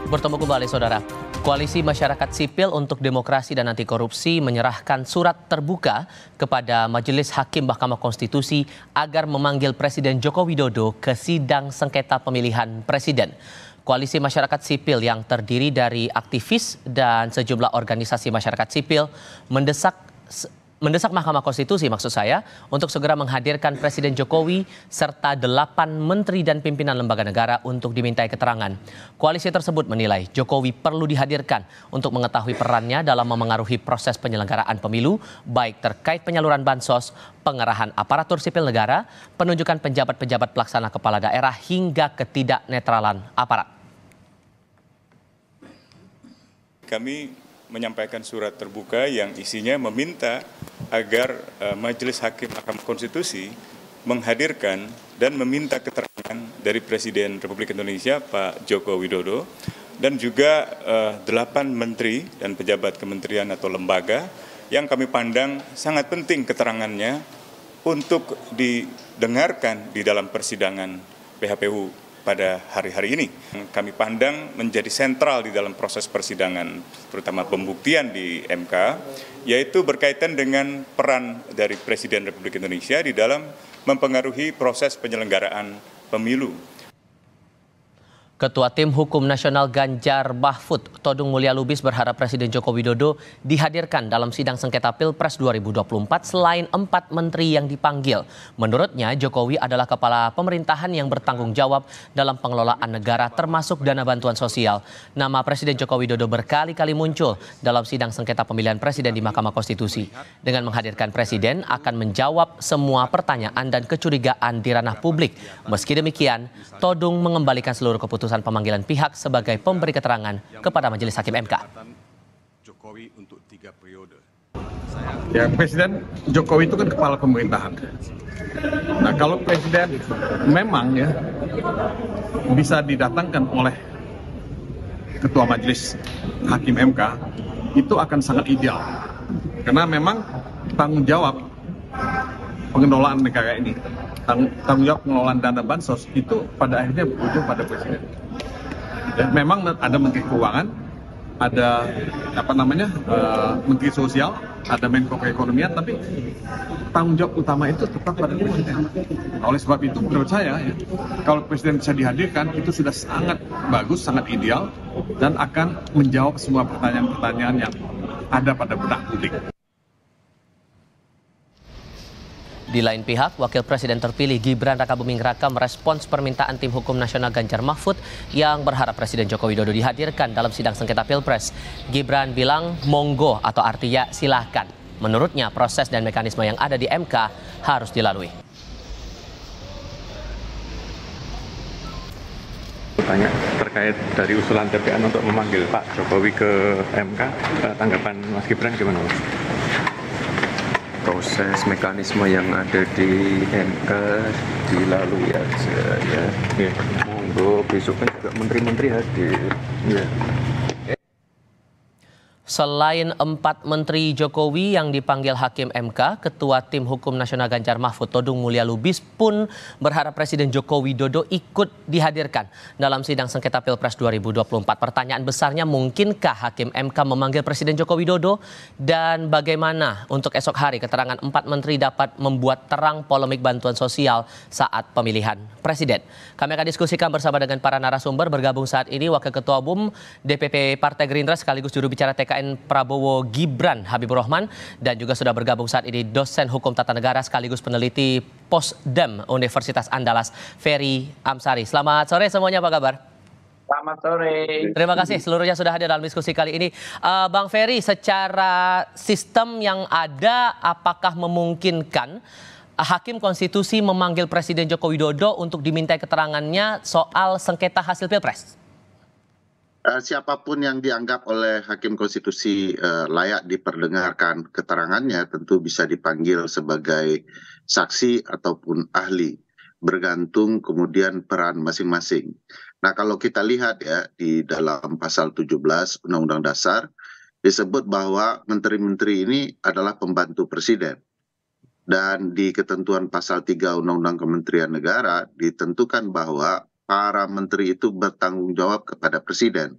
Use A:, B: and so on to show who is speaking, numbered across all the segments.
A: Bertemu kembali, Saudara. Koalisi Masyarakat Sipil untuk Demokrasi dan Anti Korupsi menyerahkan surat terbuka kepada Majelis Hakim Mahkamah Konstitusi agar memanggil Presiden Joko Widodo ke sidang sengketa pemilihan presiden. Koalisi Masyarakat Sipil yang terdiri dari aktivis dan sejumlah organisasi masyarakat sipil mendesak Mahkamah Konstitusi untuk segera menghadirkan Presiden Jokowi serta 8 menteri dan pimpinan lembaga negara untuk dimintai keterangan. Koalisi tersebut menilai Jokowi perlu dihadirkan untuk mengetahui perannya dalam memengaruhi proses penyelenggaraan pemilu, baik terkait penyaluran bansos, pengerahan aparatur sipil negara, penunjukan penjabat-penjabat pelaksana kepala daerah hingga ketidaknetralan aparat.
B: Kami menyampaikan surat terbuka yang isinya meminta agar Majelis Hakim Mahkamah Konstitusi menghadirkan dan meminta keterangan dari Presiden Republik Indonesia Pak Joko Widodo dan juga 8 menteri dan pejabat kementerian atau lembaga yang kami pandang sangat penting keterangannya untuk didengarkan di dalam persidangan PHPU pada hari-hari ini. Kami pandang menjadi sentral di dalam proses persidangan, terutama pembuktian di MK, yaitu berkaitan dengan peran dari Presiden Republik Indonesia di dalam mempengaruhi proses penyelenggaraan pemilu.
A: Ketua Tim Hukum Nasional Ganjar Mahfud, Todung Mulya Lubis, berharap Presiden Joko Widodo dihadirkan dalam sidang sengketa Pilpres 2024 selain 4 menteri yang dipanggil. Menurutnya, Jokowi adalah kepala pemerintahan yang bertanggung jawab dalam pengelolaan negara termasuk dana bantuan sosial. Nama Presiden Joko Widodo berkali-kali muncul dalam sidang sengketa pemilihan presiden di Mahkamah Konstitusi. Dengan menghadirkan Presiden akan menjawab semua pertanyaan dan kecurigaan di ranah publik. Meski demikian, Todung mengembalikan seluruh keputusan pemanggilan pihak sebagai pemberi keterangan kepada Majelis Hakim MK.
C: Jokowi untuk 3 periode. Ya, Presiden Jokowi itu kan kepala pemerintahan. Nah, kalau Presiden memang ya bisa didatangkan oleh Ketua Majelis Hakim MK, itu akan sangat ideal. Karena memang tanggung jawab pengelolaan negara ini, tanggung jawab pengelolaan dana bansos itu pada akhirnya berujung pada Presiden. Dan memang ada Menteri Keuangan, ada Menteri Sosial, ada Menko Perekonomian, tapi tanggung jawab utama itu tetap pada Presiden. Oleh sebab itu menurut saya, ya, kalau Presiden bisa dihadirkan itu sudah sangat bagus, sangat ideal, dan akan menjawab semua pertanyaan-pertanyaan yang ada pada benak publik.
A: Di lain pihak, Wakil Presiden terpilih Gibran Rakabuming Raka merespons permintaan Tim Hukum Nasional Ganjar Mahfud yang berharap Presiden Joko Widodo dihadirkan dalam sidang sengketa Pilpres. Gibran bilang monggo atau artinya silahkan. Menurutnya proses dan mekanisme yang ada di MK harus dilalui.
D: Tanya terkait dari usulan TPN untuk memanggil Pak Jokowi ke MK, tanggapan Mas Gibran gimana, Mas?
E: Proses mekanisme yang ada di MK dilalui aja ya. Monggo besok kan juga menteri-menteri hadir. Ya.
A: Selain 4 menteri Jokowi yang dipanggil Hakim MK, Ketua Tim Hukum Nasional Ganjar Mahfud, Todung Mulya Lubis pun berharap Presiden Joko Widodo ikut dihadirkan dalam sidang sengketa Pilpres 2024. Pertanyaan besarnya, mungkinkah Hakim MK memanggil Presiden Joko Widodo? Dan bagaimana untuk esok hari keterangan 4 menteri dapat membuat terang polemik bantuan sosial saat pemilihan presiden? Kami akan diskusikan bersama dengan para narasumber. Bergabung saat ini Wakil Ketua Umum DPP Partai Gerindra sekaligus juru bicara TKN Prabowo Gibran Habibur Rahman, dan juga sudah bergabung saat ini dosen hukum tata negara sekaligus peneliti Posdem Universitas Andalas Ferry Amsari. Selamat sore semuanya, apa kabar?
F: Selamat sore.
A: Terima kasih seluruhnya sudah hadir dalam diskusi kali ini. Bang Ferry, secara sistem yang ada apakah memungkinkan Hakim Konstitusi memanggil Presiden Joko Widodo untuk dimintai keterangannya soal sengketa hasil Pilpres?
G: Siapapun yang dianggap oleh Hakim Konstitusi layak diperdengarkan keterangannya tentu bisa dipanggil sebagai saksi ataupun ahli, bergantung kemudian peran masing-masing. Nah, kalau kita lihat ya di dalam pasal 17 Undang-Undang Dasar disebut bahwa menteri-menteri ini adalah pembantu presiden. Dan di ketentuan pasal 3 Undang-Undang Kementerian Negara ditentukan bahwa para menteri itu bertanggung jawab kepada presiden.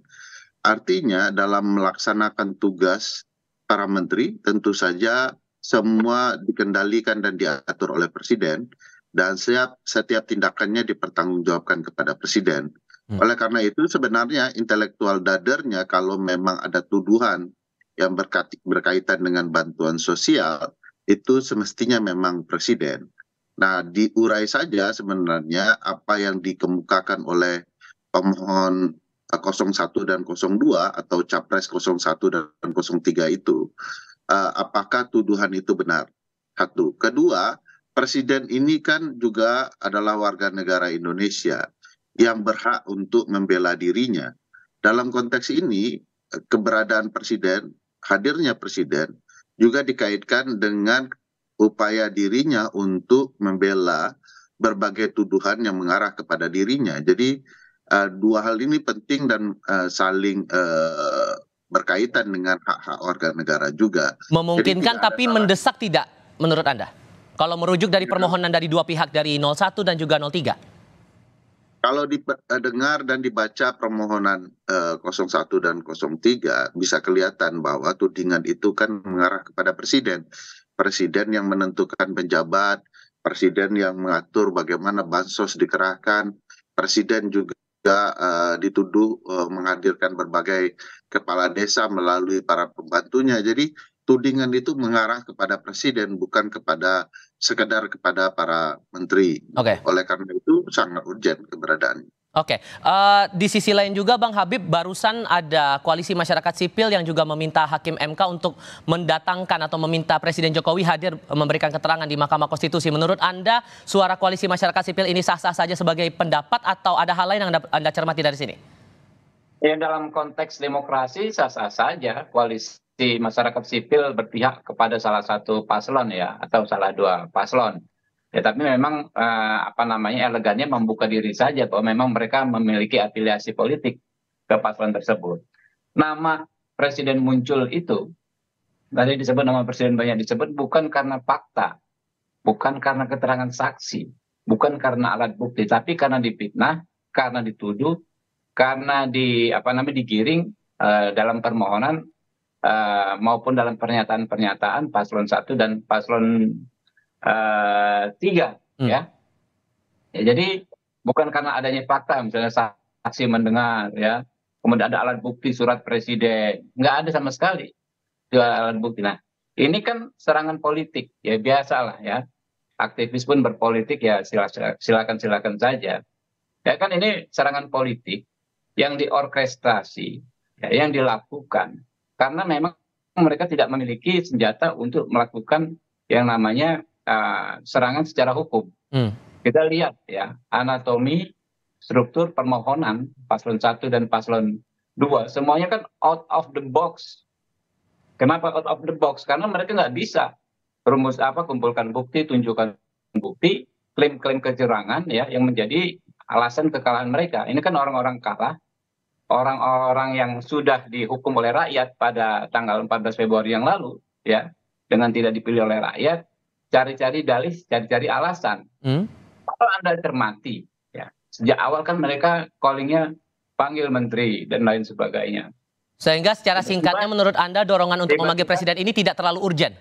G: Artinya dalam melaksanakan tugas para menteri tentu saja semua dikendalikan dan diatur oleh presiden dan setiap tindakannya dipertanggungjawabkan kepada presiden. Oleh karena itu sebenarnya intelektual dadernya kalau memang ada tuduhan yang berkaitan dengan bantuan sosial itu semestinya memang presiden. Nah, diurai saja sebenarnya apa yang dikemukakan oleh pemohon 01 dan 02 atau capres 01 dan 03 itu, apakah tuduhan itu benar? Satu. Kedua, presiden ini kan juga adalah warga negara Indonesia yang berhak untuk membela dirinya. Dalam konteks ini, keberadaan presiden, hadirnya presiden, juga dikaitkan dengan upaya dirinya untuk membela berbagai tuduhan yang mengarah kepada dirinya. Jadi dua hal ini penting dan saling berkaitan dengan hak-hak warga negara juga.
A: Memungkinkan tapi mendesak tidak menurut Anda? Kalau merujuk dari permohonan dari dua pihak, dari 01 dan juga 03?
G: Kalau didengar dan dibaca permohonan 01 dan 03 bisa kelihatan bahwa tudingan itu kan mengarah kepada presiden. Presiden yang menentukan penjabat, presiden yang mengatur bagaimana bansos dikerahkan, presiden juga dituduh menghadirkan berbagai kepala desa melalui para pembantunya. Jadi tudingan itu mengarah kepada presiden, bukan sekedar kepada para menteri. Oleh karena itu sangat urgent keberadaannya.
A: Di sisi lain juga Bang Habib, barusan ada koalisi masyarakat sipil yang juga meminta Hakim MK untuk mendatangkan atau meminta Presiden Jokowi hadir memberikan keterangan di Mahkamah Konstitusi. Menurut Anda, suara koalisi masyarakat sipil ini sah-sah saja sebagai pendapat atau ada hal lain yang Anda cermati dari sini?
F: Ya, dalam konteks demokrasi sah-sah saja koalisi masyarakat sipil berpihak kepada salah satu paslon ya, atau salah dua paslon. Ya, tapi memang elegannya membuka diri saja bahwa memang mereka memiliki afiliasi politik ke paslon tersebut. Nama presiden muncul itu, tadi disebut nama presiden banyak disebut, bukan karena fakta, bukan karena keterangan saksi, bukan karena alat bukti, tapi karena difitnah, karena dituduh, karena digiring dalam permohonan maupun dalam pernyataan-pernyataan paslon 1 dan paslon 3 ya. Jadi bukan karena adanya fakta, misalnya saksi mendengar ya, kemudian ada alat bukti surat presiden, nggak ada sama sekali alat bukti. Nah, ini kan serangan politik ya, biasalah ya, aktivis pun berpolitik ya, silakan saja ya kan. Ini serangan politik yang diorkestrasi ya, yang dilakukan karena memang mereka tidak memiliki senjata untuk melakukan yang namanya serangan secara hukum. Kita lihat ya, anatomi struktur permohonan paslon 1 dan paslon 2 semuanya kan out of the box. Kenapa out of the box? Karena mereka nggak bisa kumpulkan bukti, tunjukkan bukti, klaim-klaim kecurangan ya yang menjadi alasan kekalahan mereka. Ini kan orang-orang kalah, orang-orang yang sudah dihukum oleh rakyat pada tanggal 14 Februari yang lalu ya, dengan tidak dipilih oleh rakyat, cari-cari dalih, cari-cari alasan. Kalau Anda cermati ya, sejak awal kan mereka callingnya panggil menteri dan lain sebagainya.
A: Sehingga secara singkatnya menurut Anda dorongan untuk memanggil presiden ini tidak terlalu urgent?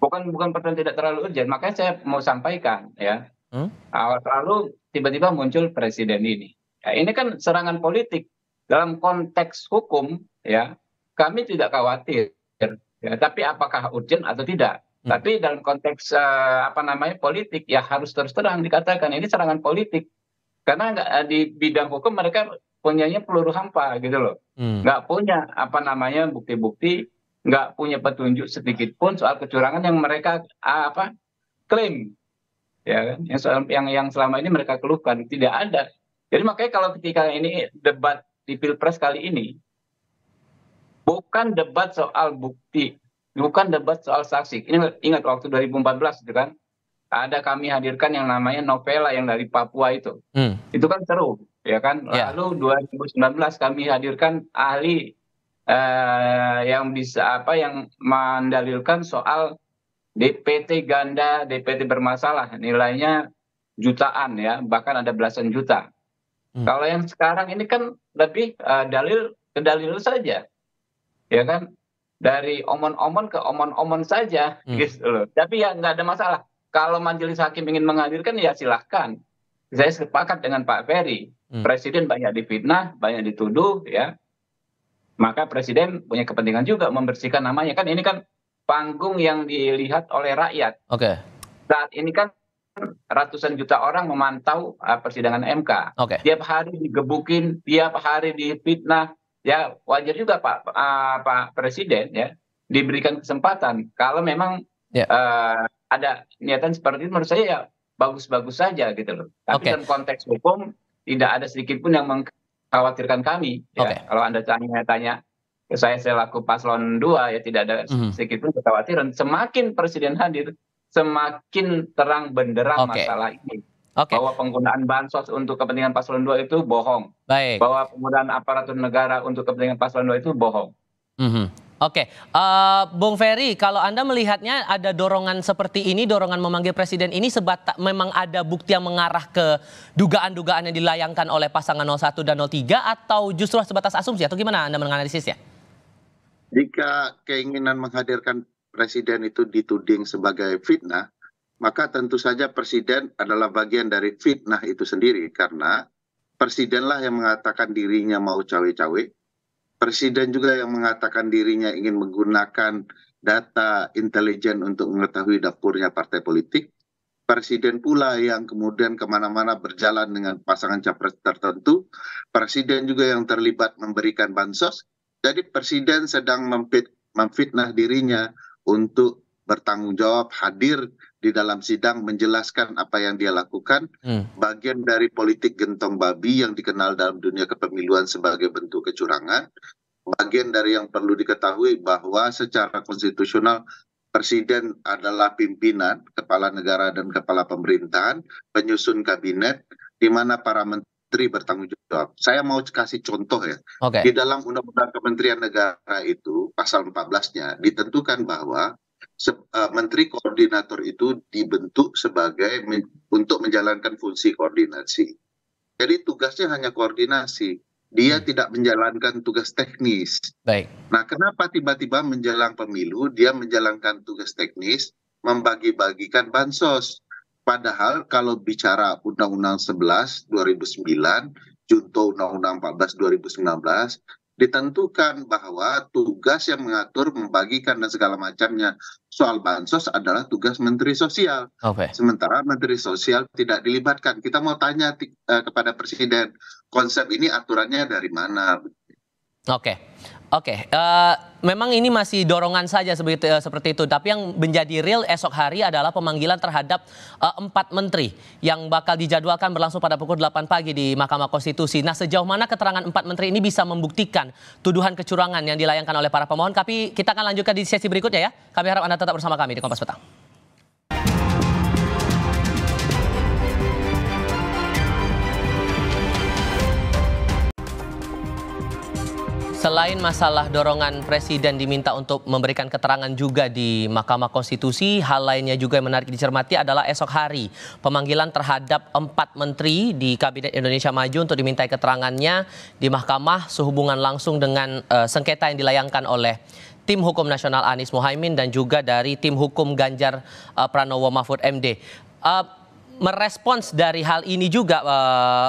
F: Bukan pertanyaan tidak terlalu urgent, makanya saya mau sampaikan ya. Awal lalu tiba-tiba muncul presiden ini. Ya, ini kan serangan politik. Dalam konteks hukum ya, kami tidak khawatir ya, tapi apakah urgent atau tidak? Tapi dalam konteks politik ya harus terus terang dikatakan ini serangan politik, karena di bidang hukum mereka punyanya peluru hampa gitu loh, nggak punya bukti-bukti, nggak punya petunjuk sedikit pun soal kecurangan yang mereka klaim ya kan, yang selama ini mereka keluhkan tidak ada. Jadi makanya kalau ketika ini debat di Pilpres kali ini bukan debat soal bukti, bukan debat soal saksi. Ini ingat waktu 2014 itu kan, ada kami hadirkan yang namanya Novela yang dari Papua itu. Itu kan seru, ya kan. Lalu 2019 kami hadirkan ahli yang bisa yang mendalilkan soal DPT ganda, DPT bermasalah, nilainya jutaan ya, bahkan ada belasan juta. Kalau yang sekarang ini kan lebih dalil ke dalil saja, ya kan? Dari omon-omon ke omon-omon saja, gitu loh. Tapi ya nggak ada masalah. Kalau majelis hakim ingin menghadirkan ya silahkan. Saya sepakat dengan Pak Ferry. Presiden banyak difitnah, banyak dituduh, ya. Maka presiden punya kepentingan juga membersihkan namanya. Kan ini kan panggung yang dilihat oleh rakyat.
A: Oke.
F: Saat ini kan ratusan juta orang memantau persidangan MK.
A: Oke.
F: Tiap hari digebukin, tiap hari difitnah. Ya wajar juga Pak Presiden ya diberikan kesempatan. Kalau memang ada niatan seperti itu, menurut saya ya bagus-bagus saja gitu loh. Tapi dalam konteks hukum tidak ada sedikit pun yang mengkhawatirkan kami. Ya. Kalau Anda tanya saya selaku paslon 2 ya tidak ada sedikit pun kekhawatiran. Semakin Presiden hadir, semakin terang benderang masalah ini. Bahwa penggunaan bansos untuk kepentingan paslon 2 itu bohong.
A: Baik.
F: Bahwa penggunaan aparatur negara untuk kepentingan paslon 2 itu bohong.
A: Bung Ferry, kalau Anda melihatnya ada dorongan seperti ini, dorongan memanggil presiden ini memang ada bukti yang mengarah ke dugaan-dugaan yang dilayangkan oleh pasangan 01 dan 03 atau justru sebatas asumsi atau gimana Anda menganalisisnya?
G: Jika keinginan menghadirkan presiden itu dituding sebagai fitnah, maka tentu saja presiden adalah bagian dari fitnah itu sendiri, karena presidenlah yang mengatakan dirinya mau cawe-cawe, presiden juga yang mengatakan dirinya ingin menggunakan data intelijen untuk mengetahui dapurnya partai politik, presiden pula yang kemudian kemana-mana berjalan dengan pasangan capres tertentu, presiden juga yang terlibat memberikan bansos, jadi presiden sedang memfitnah dirinya untuk bertanggung jawab, hadir di dalam sidang menjelaskan apa yang dia lakukan, bagian dari politik gentong babi yang dikenal dalam dunia kepemiluan sebagai bentuk kecurangan, bagian dari yang perlu diketahui bahwa secara konstitusional presiden adalah pimpinan, kepala negara dan kepala pemerintahan, penyusun kabinet, di mana para menteri bertanggung jawab. Saya mau kasih contoh ya, di dalam Undang-Undang Kementerian Negara itu, pasal 14-nya, ditentukan bahwa menteri koordinator itu dibentuk sebagai untuk menjalankan fungsi koordinasi. Jadi tugasnya hanya koordinasi. Dia tidak menjalankan tugas teknis.
A: Baik.
G: Nah, kenapa tiba-tiba menjelang pemilu dia menjalankan tugas teknis, membagi-bagikan bansos? Padahal kalau bicara Undang-Undang 11 2009, junto Undang-Undang 14 2019, ditentukan bahwa tugas yang mengatur, membagikan dan segala macamnya soal bansos adalah tugas Menteri Sosial. Sementara Menteri Sosial tidak dilibatkan. Kita mau tanya kepada Presiden, konsep ini aturannya dari mana?
A: Memang ini masih dorongan saja seperti itu. Tapi yang menjadi real esok hari adalah pemanggilan terhadap 4 menteri yang bakal dijadwalkan berlangsung pada pukul 8 pagi di Mahkamah Konstitusi. Nah, sejauh mana keterangan 4 menteri ini bisa membuktikan tuduhan kecurangan yang dilayangkan oleh para pemohon? Tapi kita akan lanjutkan di sesi berikutnya ya. Kami harap Anda tetap bersama kami di Kompas Petang. Selain masalah dorongan presiden diminta untuk memberikan keterangan juga di Mahkamah Konstitusi, hal lainnya juga yang menarik dicermati adalah esok hari pemanggilan terhadap 4 menteri di Kabinet Indonesia Maju untuk dimintai keterangannya di Mahkamah sehubungan langsung dengan sengketa yang dilayangkan oleh tim hukum nasional Anies Mohaimin dan juga dari tim hukum Ganjar Pranowo Mahfud MD. Merespons dari hal ini juga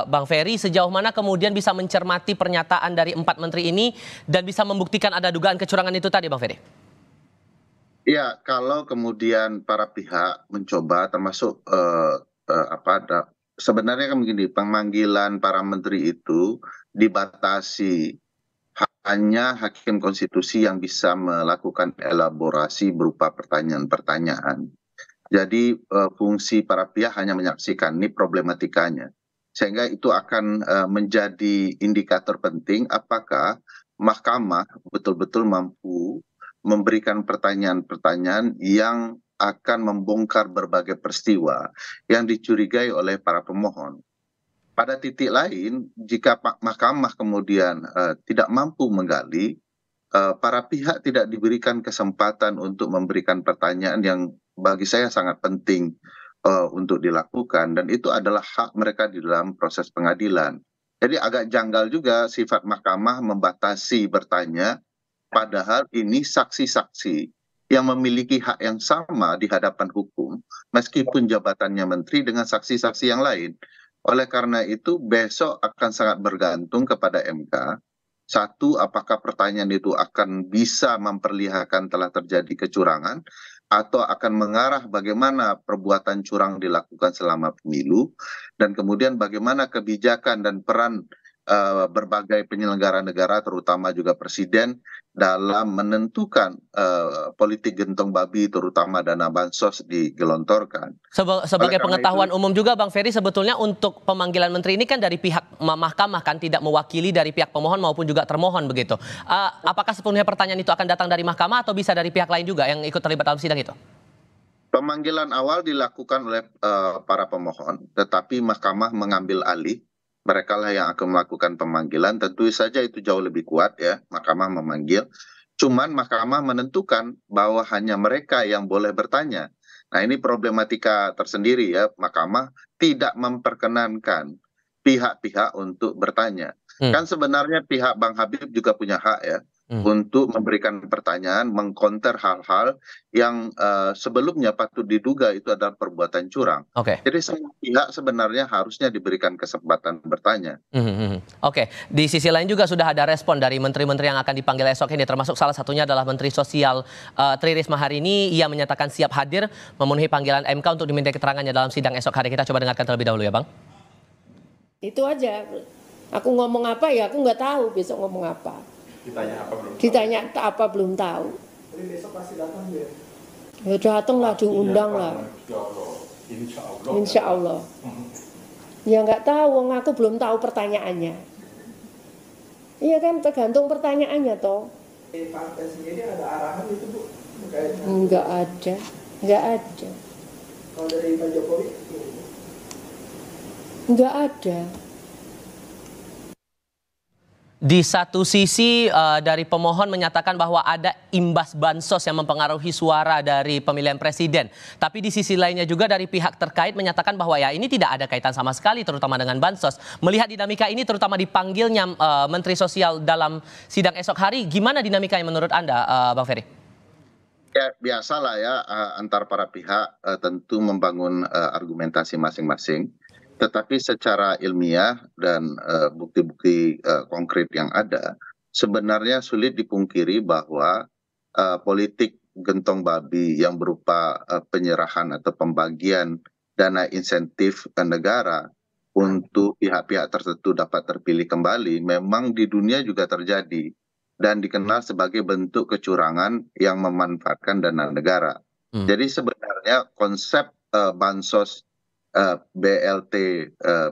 A: Bang Ferry, sejauh mana kemudian bisa mencermati pernyataan dari 4 menteri ini dan bisa membuktikan ada dugaan kecurangan itu tadi, Bang Ferry?
G: Ya, kalau kemudian para pihak mencoba termasuk sebenarnya kan begini, pemanggilan para menteri itu dibatasi hanya hakim konstitusi yang bisa melakukan elaborasi berupa pertanyaan-pertanyaan. Jadi fungsi para pihak hanya menyaksikan, ini problematikanya. Sehingga itu akan menjadi indikator penting apakah mahkamah betul-betul mampu memberikan pertanyaan-pertanyaan yang akan membongkar berbagai peristiwa yang dicurigai oleh para pemohon. Pada titik lain, jika mahkamah kemudian tidak mampu menggali, para pihak tidak diberikan kesempatan untuk memberikan pertanyaan yang bagi saya sangat penting untuk dilakukan, dan itu adalah hak mereka di dalam proses pengadilan. Jadi agak janggal juga sifat mahkamah membatasi bertanya, padahal ini saksi-saksi yang memiliki hak yang sama di hadapan hukum, meskipun jabatannya menteri dengan saksi-saksi yang lain. Oleh karena itu, besok akan sangat bergantung kepada MK. Satu, apakah pertanyaan itu akan bisa memperlihatkan telah terjadi kecurangan, atau akan mengarah bagaimana perbuatan curang dilakukan selama pemilu, dan kemudian bagaimana kebijakan dan peran berbagai penyelenggara negara, terutama juga presiden, dalam menentukan politik gentong babi, terutama dana bansos digelontorkan. Oleh
A: Sebagai
G: karena
A: pengetahuan
G: itu,
A: umum juga Bang Ferry, sebetulnya untuk pemanggilan menteri ini kan dari pihak mahkamah kan, tidak mewakili dari pihak pemohon maupun juga termohon begitu. Apakah sepenuhnya pertanyaan itu akan datang dari mahkamah atau bisa dari pihak lain juga yang ikut terlibat dalam sidang itu?
G: pemanggilan awal dilakukan oleh para pemohon, tetapi mahkamah mengambil alih. Mereka lah yang akan melakukan pemanggilan. Tentu saja itu jauh lebih kuat ya, mahkamah memanggil. Cuman mahkamah menentukan bahwa hanya mereka yang boleh bertanya. Nah, ini problematika tersendiri ya. Mahkamah tidak memperkenankan pihak-pihak untuk bertanya. Kan sebenarnya pihak Bang Habib juga punya hak ya untuk memberikan pertanyaan, mengkonter hal-hal yang sebelumnya patut diduga itu adalah perbuatan curang.
A: Oke.
G: Jadi semua pihak sebenarnya harusnya diberikan kesempatan bertanya.
A: Oke, di sisi lain juga sudah ada respon dari menteri-menteri yang akan dipanggil esok ini, termasuk salah satunya adalah Menteri Sosial Tri Risma hari ini. Ia menyatakan siap hadir memenuhi panggilan MK untuk diminta keterangannya dalam sidang esok hari. Kita coba dengarkan terlebih dahulu ya Bang.
H: Itu aja. Aku ngomong apa ya, aku nggak tahu besok ngomong apa. Ditanya apa belum tahu.
I: Tapi besok pasti datang ya.
H: Ya datang lah, diundang lah. Insya Allah. Ya nggak tahu, aku belum tahu pertanyaannya. Iya kan, tergantung pertanyaannya toh.
I: Partai sendiri ada arahan itu Bu?
H: Nggak ada, nggak ada.
I: Kalau dari Pak Jokowi?
H: Nggak ada.
A: Di satu sisi dari pemohon menyatakan bahwa ada imbas bansos yang mempengaruhi suara dari pemilihan presiden. Tapi di sisi lainnya juga dari pihak terkait menyatakan bahwa ya ini tidak ada kaitan sama sekali terutama dengan bansos. Melihat dinamika ini terutama dipanggilnya Menteri Sosial dalam sidang esok hari, gimana dinamikanya menurut Anda Bang Ferry?
G: Ya biasalah ya antar para pihak tentu membangun argumentasi masing-masing. Tetapi secara ilmiah dan bukti-bukti konkret yang ada, sebenarnya sulit dipungkiri bahwa politik gentong babi yang berupa penyerahan atau pembagian dana insentif negara untuk pihak-pihak tertentu dapat terpilih kembali memang di dunia juga terjadi dan dikenal sebagai bentuk kecurangan yang memanfaatkan dana negara. Jadi sebenarnya konsep bansos, BLT,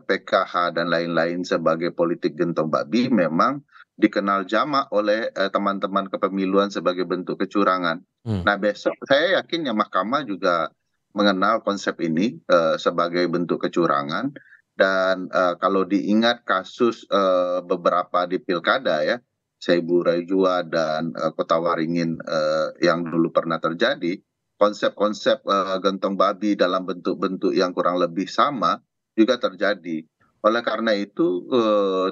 G: PKH dan lain-lain sebagai politik gentong babi memang dikenal jamak oleh teman-teman kepemiluan sebagai bentuk kecurangan. Nah besok saya yakin ya mahkamah juga mengenal konsep ini sebagai bentuk kecurangan dan kalau diingat kasus beberapa di pilkada ya, Seibu Raijua dan Kota Waringin yang dulu pernah terjadi, konsep-konsep gentong babi dalam bentuk-bentuk yang kurang lebih sama juga terjadi. Oleh karena itu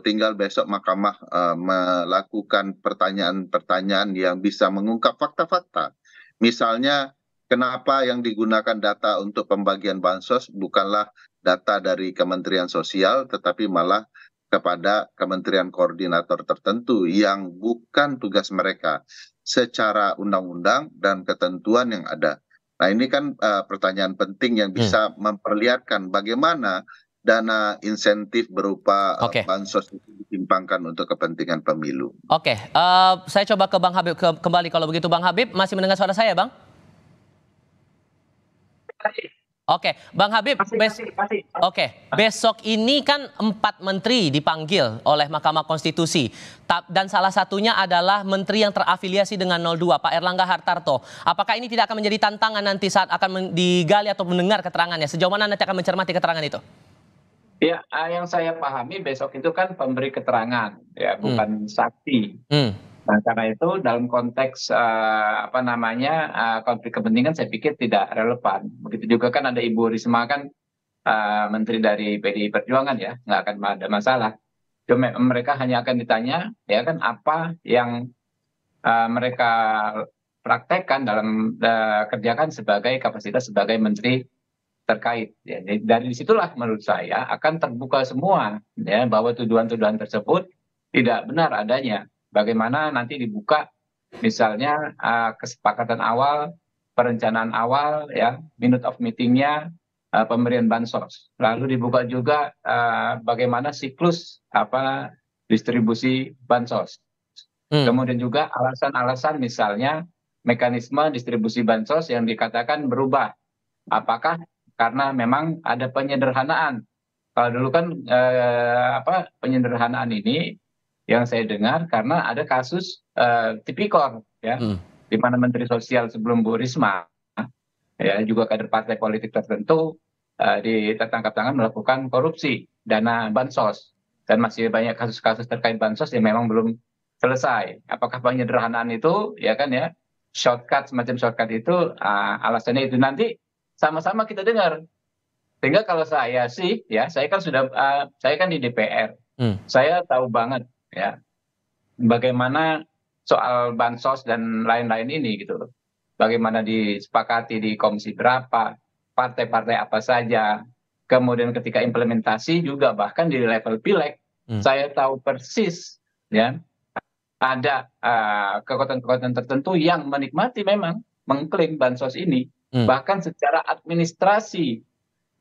G: tinggal besok mahkamah melakukan pertanyaan-pertanyaan yang bisa mengungkap fakta-fakta. Misalnya kenapa yang digunakan data untuk pembagian bansos bukanlah data dari Kementerian Sosial tetapi malah kepada kementerian koordinator tertentu yang bukan tugas mereka secara undang-undang dan ketentuan yang ada. Nah ini kan pertanyaan penting yang bisa memperlihatkan bagaimana dana insentif berupa bansos itu ditimpangkan untuk kepentingan pemilu.
A: Oke, saya coba ke Bang Habib kembali kalau begitu. Bang Habib masih mendengar suara saya Bang? Oke, Bang Habib, besok ini kan 4 menteri dipanggil oleh Mahkamah Konstitusi. Dan salah satunya adalah menteri yang terafiliasi dengan 02, Pak Erlangga Hartarto. Apakah ini tidak akan menjadi tantangan nanti saat akan digali atau mendengar keterangannya? Sejauh mana nanti akan mencermati keterangan itu?
F: Ya, yang saya pahami besok itu kan pemberi keterangan, ya bukan saksi. Nah, karena itu dalam konteks konflik kepentingan saya pikir tidak relevan. Begitu juga kan ada Ibu Risma kan menteri dari PDI Perjuangan ya, nggak akan ada masalah. Mereka hanya akan ditanya ya kan apa yang mereka praktekkan dalam kerjakan sebagai kapasitas sebagai menteri terkait. Ya, dari disitulah menurut saya akan terbuka semua ya bahwa tuduhan-tuduhan tersebut tidak benar adanya. Bagaimana nanti dibuka misalnya kesepakatan awal, perencanaan awal, ya minute of meetingnya, pemberian bansos. Lalu dibuka juga bagaimana siklus distribusi bansos. Kemudian juga alasan-alasan misalnya mekanisme distribusi bansos yang dikatakan berubah. Apakah karena memang ada penyederhanaan? Kalau dulu kan penyederhanaan ini yang saya dengar karena ada kasus tipikor ya, di mana Menteri Sosial sebelum Bu Risma ya juga kader partai politik tertentu tertangkap tangan melakukan korupsi dana bansos, dan masih banyak kasus-kasus terkait bansos yang memang belum selesai. Apakah penyederhanaan itu ya kan ya semacam shortcut itu alasannya itu nanti sama-sama kita dengar. Sehingga kalau saya sih ya saya kan di DPR, saya tahu banget ya bagaimana soal bansos dan lain-lain ini gitu loh. Bagaimana disepakati di komisi berapa, partai-partai apa saja, kemudian ketika implementasi juga bahkan di level pileg, saya tahu persis ya ada kekuatan-kekuatan tertentu yang menikmati memang mengklaim bansos ini, bahkan secara administrasi.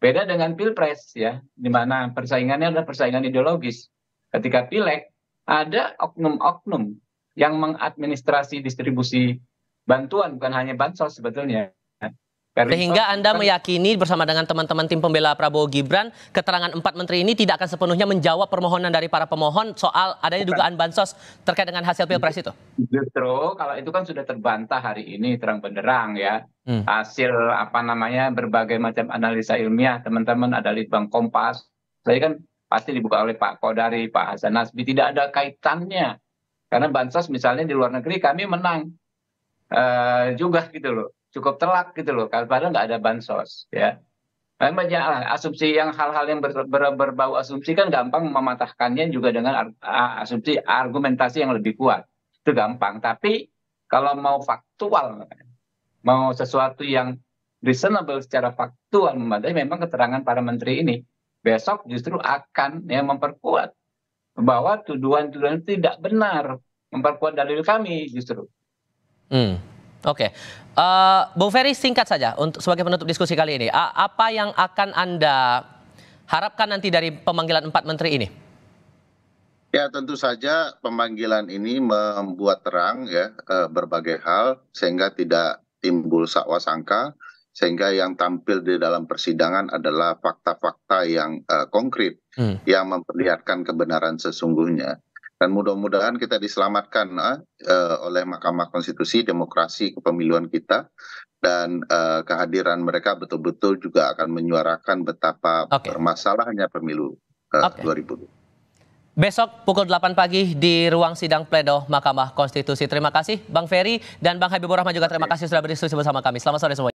F: Beda dengan pilpres ya, di mana persaingannya adalah persaingan ideologis. Ketika pileg ada oknum-oknum yang mengadministrasi distribusi bantuan, bukan hanya bansos sebetulnya.
A: Sehingga Anda meyakini bersama dengan teman-teman tim pembela Prabowo Gibran, keterangan 4 menteri ini tidak akan sepenuhnya menjawab permohonan dari para pemohon soal adanya dugaan bansos terkait dengan hasil pilpres itu?
F: Justru kalau itu kan sudah terbantah hari ini terang benderang ya. Hasil berbagai macam analisa ilmiah, teman-teman ada Litbang Kompas, saya kan pasti dibuka oleh Pak Kodari, Pak Hasan Nasbi, tidak ada kaitannya. Karena bansos misalnya di luar negeri kami menang juga gitu loh. Cukup telak gitu loh, padahal nggak ada bansos ya. Banyak asumsi yang hal-hal yang berbau asumsi kan gampang mematahkannya juga dengan asumsi argumentasi yang lebih kuat. Itu gampang, tapi kalau mau faktual, mau sesuatu yang reasonable secara faktual memadai, memang keterangan para menteri ini besok justru akan ya memperkuat bahwa tuduhan-tuduhan tidak benar, memperkuat dalil kami justru.
A: Oke, Bung Ferry singkat saja untuk sebagai penutup diskusi kali ini. Apa yang akan Anda harapkan nanti dari pemanggilan 4 menteri ini?
G: Ya tentu saja pemanggilan ini membuat terang ya berbagai hal sehingga tidak timbul sakwa sangka, sehingga yang tampil di dalam persidangan adalah fakta-fakta yang konkret yang memperlihatkan kebenaran sesungguhnya. Dan mudah-mudahan kita diselamatkan oleh Mahkamah Konstitusi, demokrasi kepemiluan kita, dan kehadiran mereka betul-betul juga akan menyuarakan betapa bermasalahnya pemilu 2020.
A: Besok pukul 8 pagi di ruang sidang pledo Mahkamah Konstitusi. Terima kasih Bang Ferry dan Bang Habibur Rahman juga terima kasih sudah berdiskusi bersama kami. Selamat sore semua.